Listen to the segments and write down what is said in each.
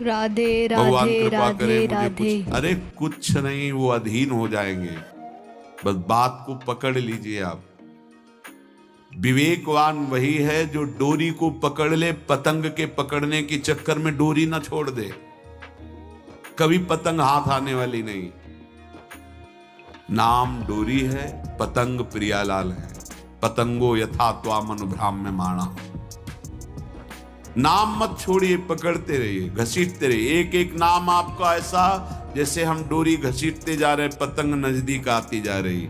राधे भगवान राधे कृपा राधे करें मुझे राधे। कुछ, अरे कुछ नहीं, वो अधीन हो जाएंगे। बस बात को पकड़ लीजिए आप। विवेकवान वही है जो डोरी को पकड़ ले, पतंग के पकड़ने के चक्कर में डोरी ना छोड़ दे। कभी पतंग हाथ आने वाली नहीं। नाम डोरी है, पतंग प्रियालाल है। पतंगो यथा त्वाम अनुभ्राम्य माणा। नाम मत छोड़िए, पकड़ते रहिए, घसीटते रहिए। एक एक नाम आपका ऐसा जैसे हम डोरी घसीटते जा रहे, पतंग नजदीक आती जा रही,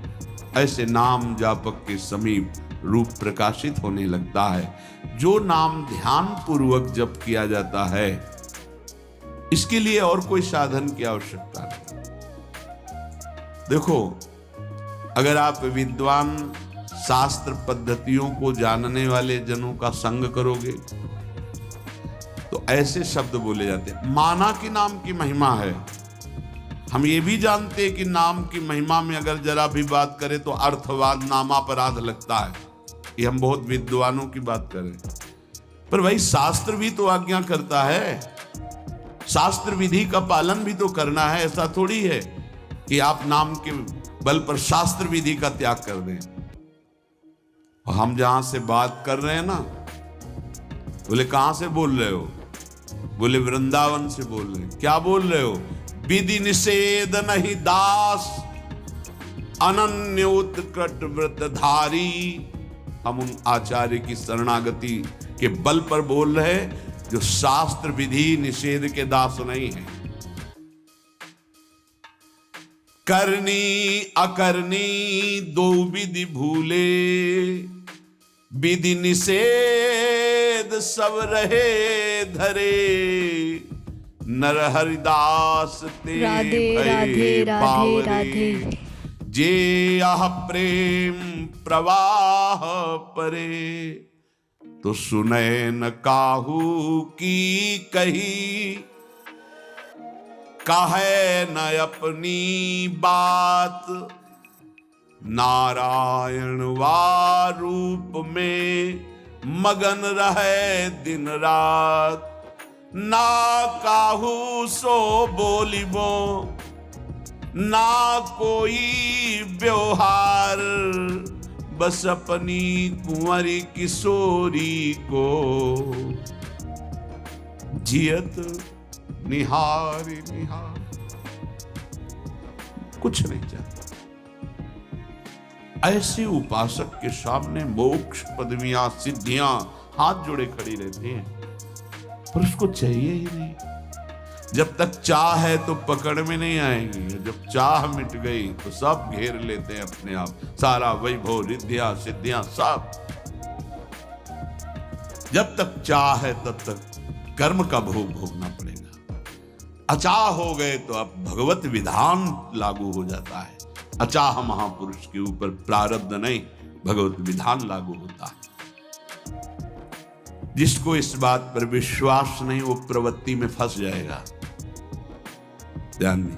ऐसे नाम जापक के समीप रूप प्रकाशित होने लगता है। जो नाम ध्यान पूर्वक जप किया जाता है, इसके लिए और कोई साधन की आवश्यकता नहीं। देखो, अगर आप विद्वान शास्त्र पद्धतियों को जानने वाले जनों का संग करोगे तो ऐसे शब्द बोले जाते हैं। माना कि नाम की महिमा है। हम ये भी जानते हैं कि नाम की महिमा में अगर जरा भी बात करें तो अर्थवाद नामापराध लगता है। ये हम बहुत विद्वानों की बात कर रहे हैं, पर भाई शास्त्र भी तो आज्ञा करता है। शास्त्र विधि का पालन भी तो करना है। ऐसा थोड़ी है कि आप नाम के बल पर शास्त्र विधि का त्याग कर दें। और हम जहां से बात कर रहे हैं ना, बोले कहां से बोल रहे हो? बोले वृंदावन से बोल रहे हैं। क्या बोल रहे हो? विधि निषेध नहीं दास, अनन्य उत्कट व्रतधारी। हम उन आचार्य की शरणागति के बल पर बोल रहे हैं जो शास्त्र विधि निषेध के दास नहीं है। करनी अकरनी दो विधि भूले, विधि निषेध सब रहे धरे। नर हरिदास ते राधे भये राधे राधे पावरे। राधे। जे आह प्रेम प्रवाह परे, तो सुने न काहू की कही। कहे न अपनी बात, नारायण वा रूप में मगन रहे दिन रात। ना काहू सो बोलिबो, ना कोई व्यवहार। बस अपनी कुंवरी किशोरी को जियत निहार निहार। कुछ नहीं चाहता। ऐसे उपासक के सामने मोक्ष पदवियां सिद्धियां हाथ जोड़े खड़ी रहती हैं, पर उसको चाहिए ही नहीं। जब तक चाह है तो पकड़ में नहीं आएंगी। जब चाह मिट गई तो सब घेर लेते हैं अपने आप। सारा वैभव रिद्धियां सिद्धियां सब। जब तक चाह है तब तक कर्म का भोग भोगना पड़ेगा। अचाह हो गए तो अब भगवत विधान लागू हो जाता है। अचाह महापुरुष के ऊपर प्रारब्ध नहीं, भगवत विधान लागू होता है। जिसको इस बात पर विश्वास नहीं, वो प्रवृत्ति में फंस जाएगा। ध्यान दें,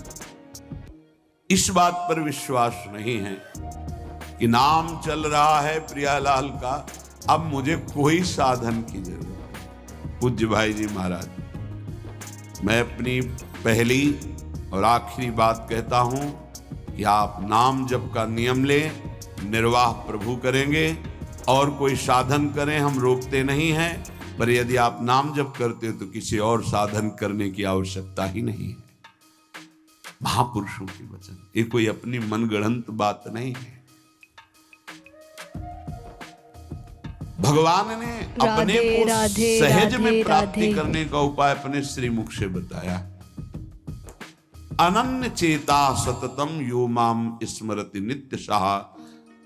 इस बात पर विश्वास नहीं है कि नाम चल रहा है प्रियालाल का, अब मुझे कोई साधन की जरूरत नहीं। पूज्य भाई जी महाराज, मैं अपनी पहली और आखिरी बात कहता हूं कि आप नाम जप का नियम लें, निर्वाह प्रभु करेंगे। और कोई साधन करें, हम रोकते नहीं हैं, पर यदि आप नाम जप करते हो तो किसी और साधन करने की आवश्यकता ही नहीं है। महापुरुषों के वचन, ये कोई अपनी मनगढ़ंत बात नहीं है। भगवान ने अपने को सहज में प्राप्ति करने का उपाय अपने श्रीमुख से बताया। अनन्य चेता सततम यो माम स्मरति नित्य सह,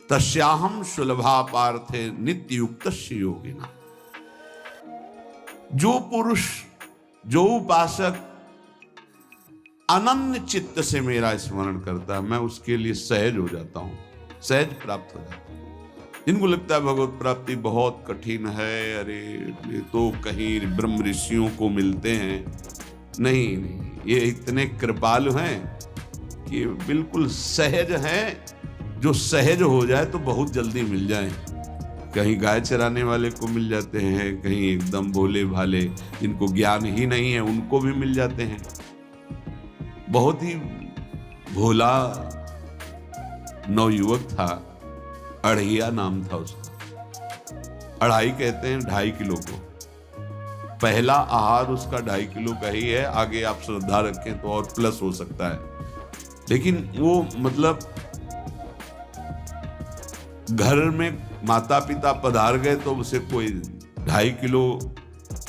तस्याहम सुलभा पार्थे नित्य युक्त योगिना। जो पुरुष, जो उपासक अनन्य चित्त से मेरा स्मरण करता है, मैं उसके लिए सहज हो जाता हूं, सहज प्राप्त हो जाता हूं। जिनको लगता है भगवत प्राप्ति बहुत कठिन है, अरे ये तो कहीं ब्रह्म ऋषियों को मिलते हैं, नहीं नहीं, ये इतने कृपालु हैं कि बिल्कुल सहज हैं। जो सहज हो जाए तो बहुत जल्दी मिल जाए। कहीं गाय चराने वाले को मिल जाते हैं, कहीं एकदम भोले भाले जिनको ज्ञान ही नहीं है उनको भी मिल जाते हैं। बहुत ही भोला नवयुवक था, अढ़ैया नाम था उसका। अढ़ाई कहते हैं 2.5 किलो को। पहला आहार उसका 2.5 किलो का ही है, आगे आप श्रद्धा रखें तो और प्लस हो सकता है। लेकिन वो मतलब घर में माता पिता पधार गए तो उसे कोई 2.5 किलो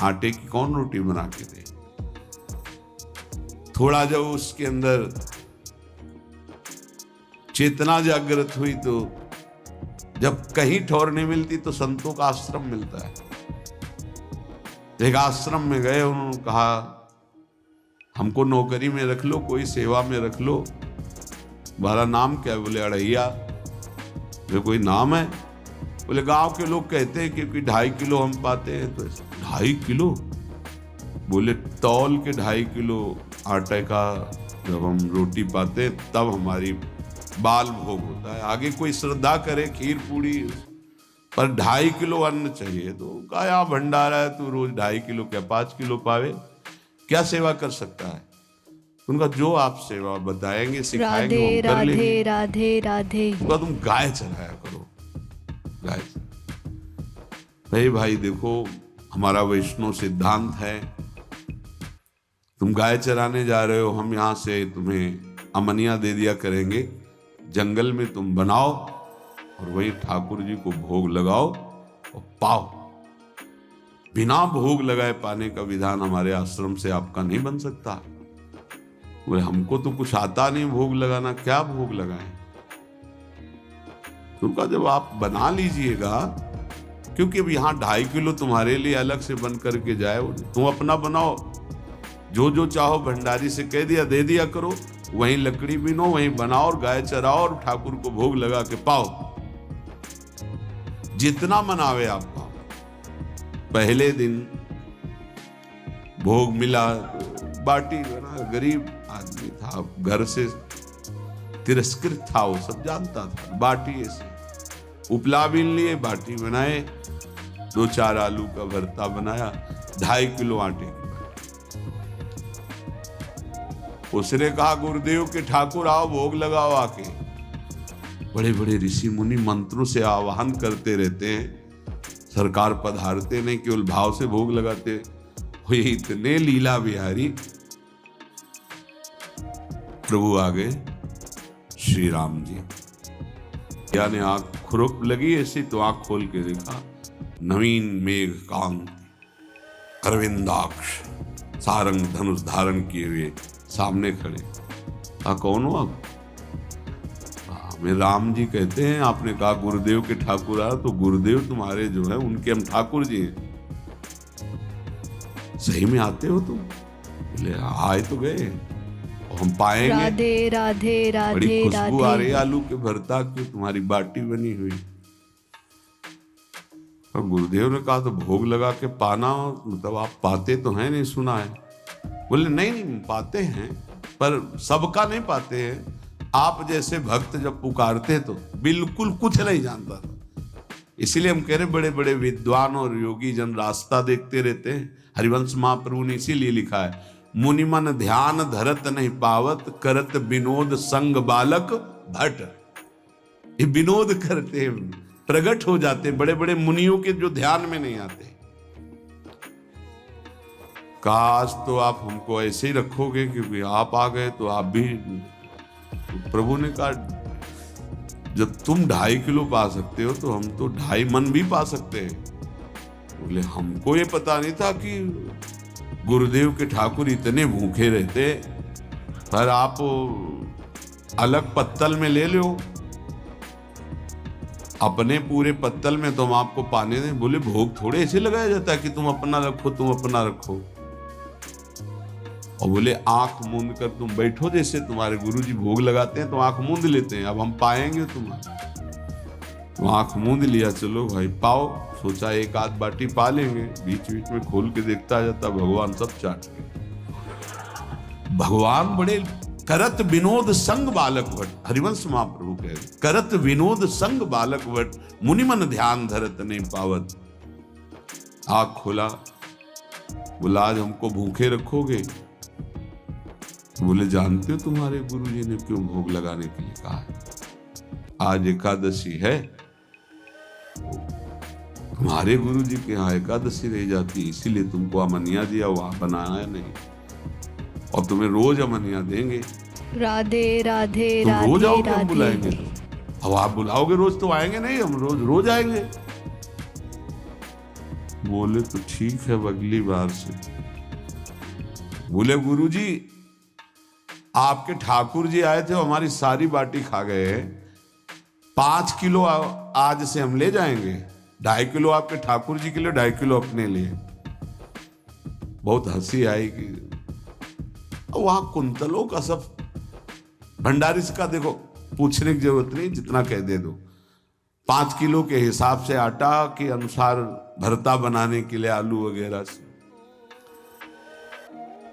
आटे की कौन रोटी बना के दे। थोड़ा जब उसके अंदर चेतना जागृत हुई तो जब कहीं ठौर नहीं मिलती तो संतों का आश्रम मिलता है। एक आश्रम में गए, उन्होंने कहा हमको नौकरी में रख लो, कोई सेवा में रख लो, तुम्हारा नाम क्या है? बोले अढ़ैया। जो कोई नाम है? बोले गांव के लोग कहते हैं क्योंकि 2.5 किलो हम पाते हैं। तो 2.5 किलो? बोले तौल के 2.5 किलो आटे का जब हम रोटी पाते हैं तब हमारी बाल भोग होता है। आगे कोई श्रद्धा करे खीर पूड़ी, पर 2.5 किलो अन्न चाहिए। तो कहा यहाँ भंडारा है, तू रोज 2.5 किलो क्या 5 किलो पावे, क्या सेवा कर सकता है? उनका जो आप सेवा बताएंगे सिखाएंगे राधे हम कर लेंगे। राधे राधे। उनका तुम गाय चराया करो, गाय। भाई भाई देखो, हमारा वैष्णव सिद्धांत है, तुम गाय चराने जा रहे हो, हम यहाँ से तुम्हें अमनिया दे दिया करेंगे, जंगल में तुम बनाओ और वही ठाकुर जी को भोग लगाओ और पाओ। बिना भोग लगाए पाने का विधान हमारे आश्रम से आपका नहीं बन सकता। बोले हमको तो कुछ आता नहीं भोग लगाना, क्या भोग लगाएं? तो उनका जब आप बना लीजिएगा, क्योंकि अब यहाँ 2.5 किलो तुम्हारे लिए अलग से बन करके जाए, तुम अपना बनाओ, जो जो चाहो भंडारी से कह दिया दे दिया करो, वहीं लकड़ी बिनो, वहीं बनाओ और गाय चराओ और ठाकुर को भोग लगा के पाओ। जितना मनावे आप पाओ। पहले दिन भोग मिला, बाटी बना, गरीब आदमी था, घर से तिरस्कृत था, वो सब जानता था। बाटी ऐसे उपला बीन लिए, बाटी बनाए, 2-4 आलू का भरता बनाया, 2.5 किलो आटे की। उसने कहा गुरुदेव के ठाकुर आओ भोग लगाओ आके। बड़े बड़े ऋषि मुनि मंत्रों से आवाहन करते रहते हैं, सरकार पधारते नहीं, केवल भाव से भोग लगाते। हुए इतने लीला बिहारी, प्रभु आ गए श्री राम जी। यानी आंख खुरक लगी ऐसी, तो आंख खोल के देखा, नवीन मेघ कांति, अरविंदाक्ष, सारंग धनुष धारण किए हुए सामने खड़े। कौन हो आप? हमें राम जी कहते हैं। आपने कहा गुरुदेव के ठाकुर आ, तो गुरुदेव तुम्हारे जो है उनके हम ठाकुर जी हैं। सही में आते हो तुम? बोले आए तो गए, और हम पाएंगे। राधे राधे राधे। बड़ी खुशबू आ रही आलू के भरता की, तुम्हारी बाटी बनी हुई। और गुरुदेव ने कहा तो भोग लगा के पाना, मतलब आप पाते तो हैं? नहीं सुना है। बोले नहीं पाते हैं, पर सबका नहीं पाते हैं। आप जैसे भक्त जब पुकारते तो बिल्कुल कुछ नहीं जानता था। इसीलिए हम कह रहे बड़े बड़े विद्वान और योगी जन रास्ता देखते रहते हैं। हरिवंश महाप्रभु ने इसीलिए लिखा है, मुनि मन ध्यान धरत नहीं पावत, करत विनोद संग बालक भट। ये विनोद करते, प्रकट हो जाते बड़े बड़े मुनियों के जो ध्यान में नहीं आते। काश तो आप हमको ऐसे ही रखोगे, क्योंकि आप आ गए तो आप भी। प्रभु ने कहा जब तुम 2.5 किलो पा सकते हो तो हम तो 2.5 मन भी पा सकते हैं। बोले हमको ये पता नहीं था कि गुरुदेव के ठाकुर इतने भूखे रहते, पर आप अलग पत्तल में ले लो, अपने पूरे पत्तल में तो हम आपको पाने दें। बोले भोग थोड़े ऐसे लगाया जाता है कि तुम अपना रखो, तुम अपना रखो। और बोले आंख मूंद कर तुम बैठो, जैसे तुम्हारे गुरुजी भोग लगाते हैं तो आंख मूंद लेते हैं, अब हम पाएंगे तुम्हारा। तो आंख मूंद लिया, चलो भाई पाओ। सोचा एक आध बाटी पा लेंगे, बीच बीच में खोल के देखता जाता, भगवान सब चाट गए। भगवान बड़े करत विनोद संग बालक वट, हरिवंश महाप्रभु कह रहे, करत विनोद संग बालक वट, मुनि मन ध्यान धरत नहीं पावत। आँख खोला, बोला आज हमको भूखे रखोगे? बोले जानते हो तुम्हारे गुरुजी ने क्यों भोग लगाने के लिए कहा है? आज एकादशी है, तुम्हारे गुरुजी के यहाँ एकादशी रह जाती, इसीलिए तुमको अमनिया दिया, वहां बनाया नहीं, और तुम्हें रोज अमनिया देंगे। राधे राधे तुम राधे रोज आओगे, हम राधे। बुलाएंगे तो, अब आप बुलाओगे रोज तो आएंगे नहीं, हम रोज रोज आएंगे। बोले तो ठीक है, अब अगली बार से। बोले गुरुजी आपके ठाकुर जी आए थे, हमारी सारी बाटी खा गए, 5 किलो आज से हम ले जाएंगे, 2.5 किलो आपके ठाकुर जी के लिए, 2.5 किलो अपने लिए। बहुत हंसी आई कि वहां कुंतलों का सब भंडारी का देखो, पूछने की जरूरत नहीं, जितना कह दे दो। 5 किलो के हिसाब से आटा के अनुसार भरता बनाने के लिए आलू वगैरह से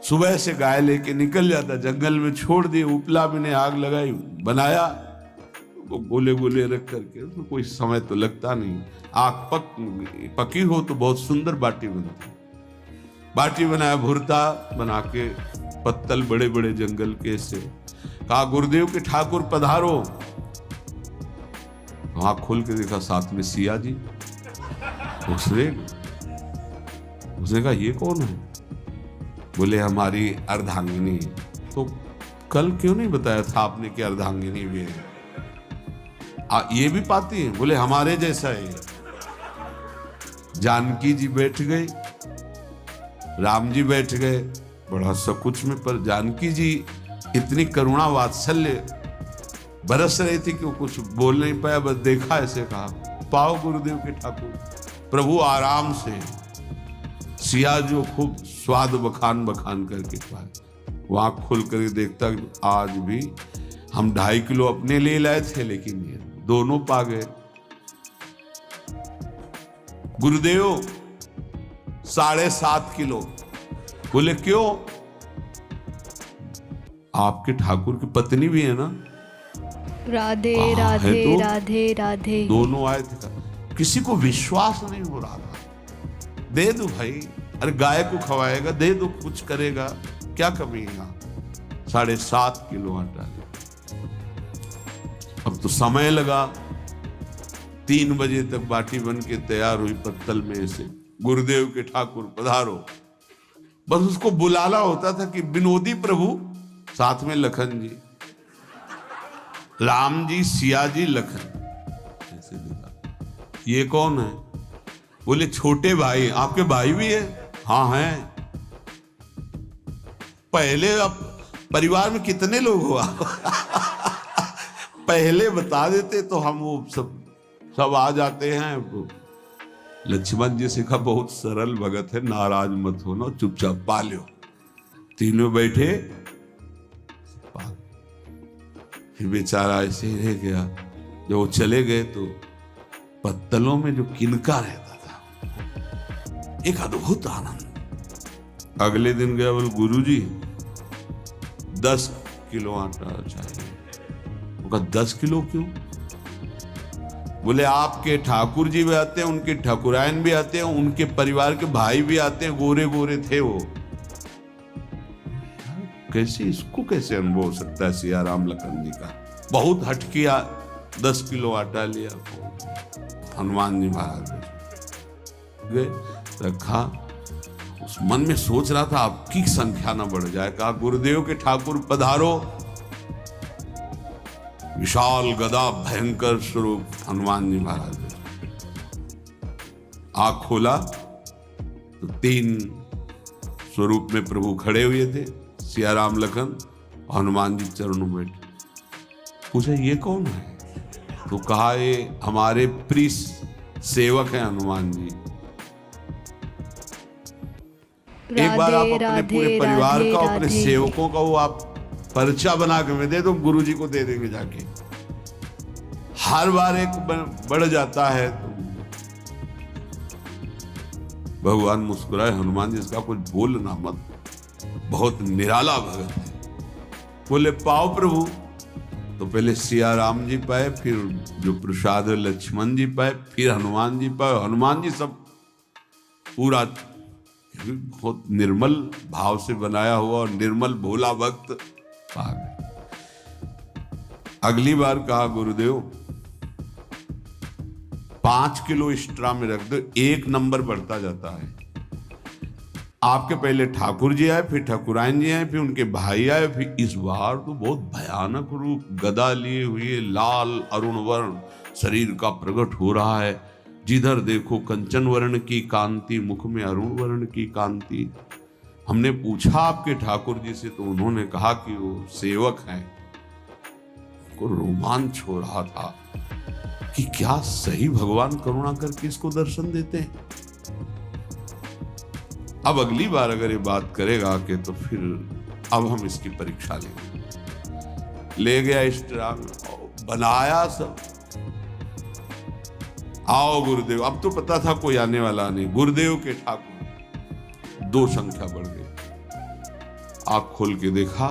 सुबह से गाय लेके निकल जाता, जंगल में छोड़ दिए, उपला में ने आग लगाई, बनाया, वो गोले गोले रख करके, तो कोई समय तो लगता नहीं। आग पकी हो तो बहुत सुंदर बाटी बनती। बाटी बनाया, भुरता बना के, पत्तल बड़े बड़े जंगल के से, कहा गुरुदेव के ठाकुर पधारो। आँख खोल के देखा साथ में सिया जी। उसने कहा ये कौन है? बोले हमारी अर्धांगिनी। तो कल क्यों नहीं बताया था आपने कि अर्धांगिनी भी है? ये भी पाती है? बोले हमारे जैसा है। जानकी जी बैठ गई, राम जी बैठ गए, बड़ा सकुच में, पर जानकी जी इतनी करुणा वात्सल्य बरस रही थी कि वो कुछ बोल नहीं पाया, बस देखा, ऐसे कहा पाओ गुरुदेव के ठाकुर। प्रभु आराम से, सिया जो खूब स्वाद बखान बखान करके पाए, वहां खुल कर देखता आज भी हम 2.5 किलो अपने लिए लाए थे, लेकिन ये दोनों पा गए। गुरुदेव 7.5 किलो। बोले क्यों? आपके ठाकुर की पत्नी भी है ना? राधे है राधे तो? राधे राधे। दोनों आए थे। किसी को विश्वास नहीं हो रहा था। दे दो भाई, अरे गाय को खवाएगा, दे दो, कुछ करेगा, क्या कमी है यहाँ? 7.5 किलो आटा। अब तो समय लगा, 3 बजे तक बाटी बन के तैयार हुई पत्तल में से। गुरुदेव के ठाकुर पधारो। बस उसको बुलाना होता था कि विनोदी प्रभु, साथ में लखन जी, राम जी, सिया जी, लखन, ऐसे देखा। ये कौन है? बोले छोटे भाई। आपके भाई भी है? हाँ हैं। पहले अब परिवार में कितने लोग हो आप? पहले बता देते तो हम वो सब आ जाते हैं। लक्ष्मण जी से कहा बहुत सरल भगत है, नाराज मत होना, चुपचाप पा लो। तीनों बैठे, फिर बेचारा ऐसे ही रह गया। जब वो चले गए तो पत्तलों में जो किनका रहता था, एक अद्भुत आनंद। अगले दिन गया, बोले गुरुजी 10 किलो आटा चाहिए। वो कहा 10 किलो क्यों? बोले आपके ठाकुर जी भी आते हैं, उनके ठाकुरायन भी आते हैं, उनके परिवार के भाई भी आते हैं, गोरे गोरे थे वो। कैसे, इसको कैसे अनुभव हो सकता है? सिया राम लखन जी का बहुत हट किया, 10 किलो आटा लिया, हनुमान जी महाराज गए, रखा। उस मन में सोच रहा था आपकी संख्या ना बढ़ जाए। कहा गुरुदेव के ठाकुर पधारो। विशाल गदा, भयंकर स्वरूप हनुमान जी महाराज। आँख खोला तो 3 स्वरूप में प्रभु खड़े हुए थे, सिया राम लखन, हनुमान जी चरणों में बैठे। पूछा ये कौन है? तो कहा ये हमारे प्रिय सेवक हैं हनुमान जी। एक बार आप अपने पूरे परिवार का, अपने सेवकों का वो आप पर्चा बना के मैं दे दो, गुरु जी को दे देंगे जाके। हर बार एक बढ़ जाता है तो भगवान मुस्कुराए, हनुमान जी इसका कुछ बोलना मत, बहुत निराला भगत है। बोले पाओ प्रभु। तो पहले सिया राम जी पाए, फिर जो प्रसाद है लक्ष्मण जी पाए, फिर हनुमान जी पाए। हनुमान जी सब पूरा बहुत निर्मल भाव से बनाया हुआ और निर्मल भोला भक्त पा गए। अगली बार कहा गुरुदेव 5 किलो एक्स्ट्रा में रख दो, 1 नंबर बढ़ता जाता है। आपके पहले ठाकुर जी आए, फिर ठाकुरायन जी आए, फिर उनके भाई आए, फिर इस बार तो बहुत भयानक रूप गदा लिए हुए लाल अरुण वर्ण शरीर का प्रकट हो रहा है। जिधर देखो कंचन वर्ण की कांति, मुख में अरुण वर्ण की कांति। हमने पूछा आपके ठाकुर जी से तो उन्होंने कहा कि वो सेवक हैं। को रोमांच हो रहा था कि क्या सही भगवान करुणा करके इसको दर्शन देते हैं। अब अगली बार अगर ये बात करेगा कि तो फिर अब हम इसकी परीक्षा लेंगे। ले गया इष्टराम, बनाया सब। आओ गुरुदेव। अब तो पता था कोई आने वाला नहीं। गुरुदेव के ठाकुर 2 संख्या बढ़ गई। आँख खोल के देखा,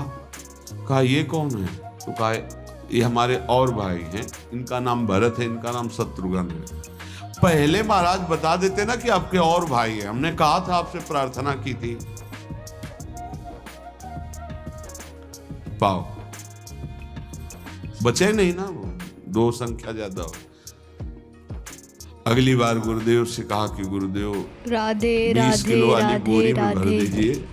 कहा ये कौन है? तो कहा ये हमारे और भाई हैं, इनका नाम भरत है, इनका नाम शत्रुघ्न है। पहले महाराज बता देते ना कि आपके और भाई हैं, हमने कहा था आपसे प्रार्थना की थी। पाओ बचे नहीं ना, वो 2 संख्या ज्यादा हो। अगली बार गुरुदेव से कहा कि गुरुदेव राधे 20 राधे किलो वाली राधे बोरी में भर राधे। दीजिए।